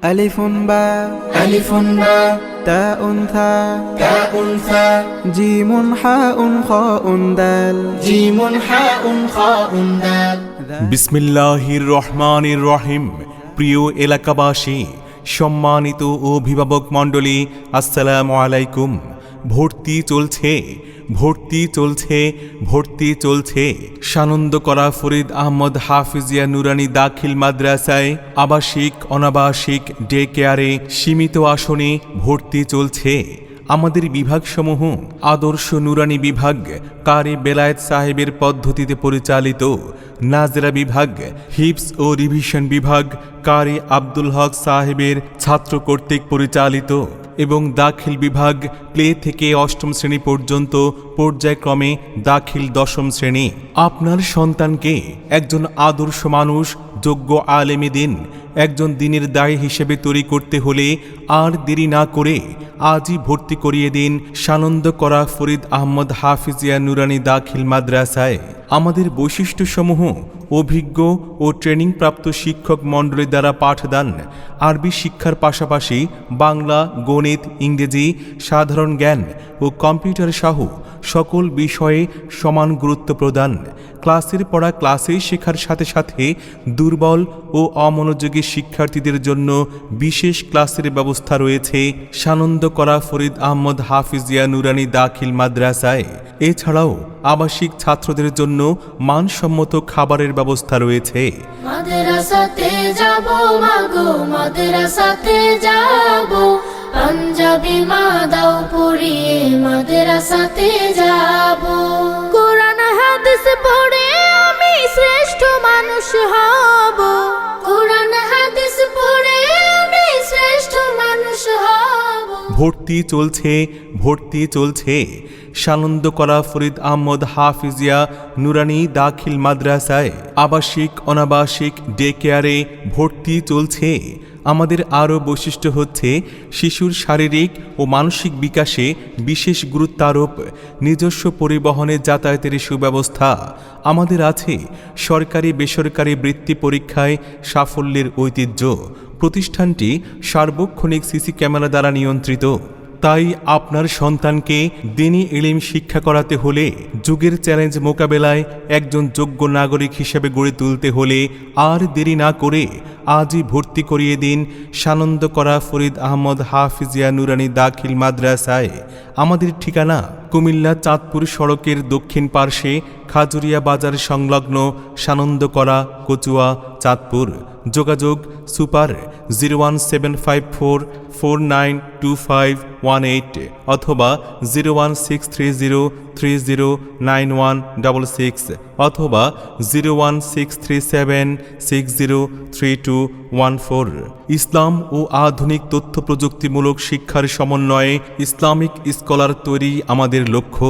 ألف باء ألف باء تاء ثاء تاء ثاء جيم حاء خاء دال جيم حاء خاء دال বিসমিল্লাহির রহমানির রহিম। প্রিয় এলাকাবাসী, সম্মানিত অভিভাবক মণ্ডলী, আসসালামু আলাইকুম। ভর্তি চলছে, ভর্তি চলছে, ভর্তি চলছে। সানন্দ করা ফরিদ আহমদ হাফিজিয়া নুরানি দাখিল মাদ্রাসায় আবাসিক অনাবাসিক ডে কেয়ারে সীমিত আসনে ভর্তি চলছে। আমাদের বিভাগসমূহ আদর্শ নুরানি বিভাগ, কারি বেলায়েত সাহেবের পদ্ধতিতে পরিচালিত। নাজরা বিভাগ, হিফজ ও রিভিশন বিভাগ, কারি আব্দুল হক সাহেবের ছাত্র কর্তৃক পরিচালিত এবং দাখিল বিভাগ প্লে থেকে অষ্টম শ্রেণী পর্যন্ত পর্যায়ক্রমে দাখিল দশম শ্রেণী। আপনার সন্তানকে একজন আদর্শ মানুষ, যোগ্য আলেমে দিন, একজন দিনের দায়ী হিসেবে তৈরি করতে হলে আর দেরি না করে আজই ভর্তি করিয়ে দিন সানন্দ করা ফরিদ আহমদ হাফিজিয়া নুরানি দাখিল মাদ্রাসায়। আমাদের বৈশিষ্ট্যসমূহ অভিজ্ঞ ও ট্রেনিংপ্রাপ্ত শিক্ষক মণ্ডলীর দ্বারা পাঠদান, আরবি শিক্ষার পাশাপাশি বাংলা, গণিত, ইংরেজি, সাধারণ জ্ঞান ও কম্পিউটার সহ সকল বিষয়ে সমান গুরুত্ব প্রদান। ক্লাসের পড়া ক্লাসেই শেখার সাথে সাথে দুর্বল ও অমনোযোগী শিক্ষার্থীদের জন্য বিশেষ ক্লাসের ব্যবস্থা রয়েছে সানন্দ করা ফরিদ আহমদ হাফিজিয়া নুরানি দাখিল মাদ্রাসায়। এছাড়াও আবাসিক ছাত্রদের জন্য মানসম্মত খাবারের ব্যবস্থা রয়েছে। মাদ্রাসাতে যাব মাগো, মাদ্রাসাতে যাব, পাঞ্জাবি মা দাও পড়িয়ে মাদ্রাসাতে যাব। কোরআন হাদিস পড়ে আমি শ্রেষ্ঠ মানুষ হব, কোরআন হাদিস পড়ে আমি শ্রেষ্ঠ মানুষ হব। ভর্তি চলছে, ভর্তি চলছে। সানন্দ করা ফরিদ আহমদ হাফিজিয়া নুরানি দাখিল মাদ্রাসায় আবাসিক অনাবাসিক ডে কেয়ারে ভর্তি চলছে। আমাদের আরও বৈশিষ্ট্য হচ্ছে শিশুর শারীরিক ও মানসিক বিকাশে বিশেষ গুরুত্ব আরোপ, নিজস্ব পরিবহনে যাতায়াতের সুব্যবস্থা। আমাদের আছে সরকারি বেসরকারি বৃত্তি পরীক্ষায় সাফল্যের ঐতিহ্য। প্রতিষ্ঠানটি সার্বক্ষণিক সিসি ক্যামেরা দ্বারা নিয়ন্ত্রিত। তাই আপনার সন্তানকে দ্বীনি ইলম শিক্ষা করাতে হলে, যুগের চ্যালেঞ্জ মোকাবেলায় একজন যোগ্য নাগরিক হিসেবে গড়ে তুলতে হলে আর দেরি না করে আজই ভর্তি করিয়ে দিন সানন্দ করা ফরিদ আহমদ হাফিজিয়া নুরানি দাখিল মাদ্রাসায়। আমাদের ঠিকানা কুমিল্লা চাঁদপুর সড়কের দক্ষিণ পার্শ্বে খাজুরিয়া বাজার সংলগ্ন সানন্দ করা, কচুয়া, চাঁদপুর। যোগাযোগ সুপার 01754492518 অথবা 01630309166 অথবা 01637603214। ইসলাম ও আধুনিক তথ্য প্রযুক্তিমূলক শিক্ষার সমন্বয়ে ইসলামিক স্কলার তৈরি আমাদের লক্ষ্য।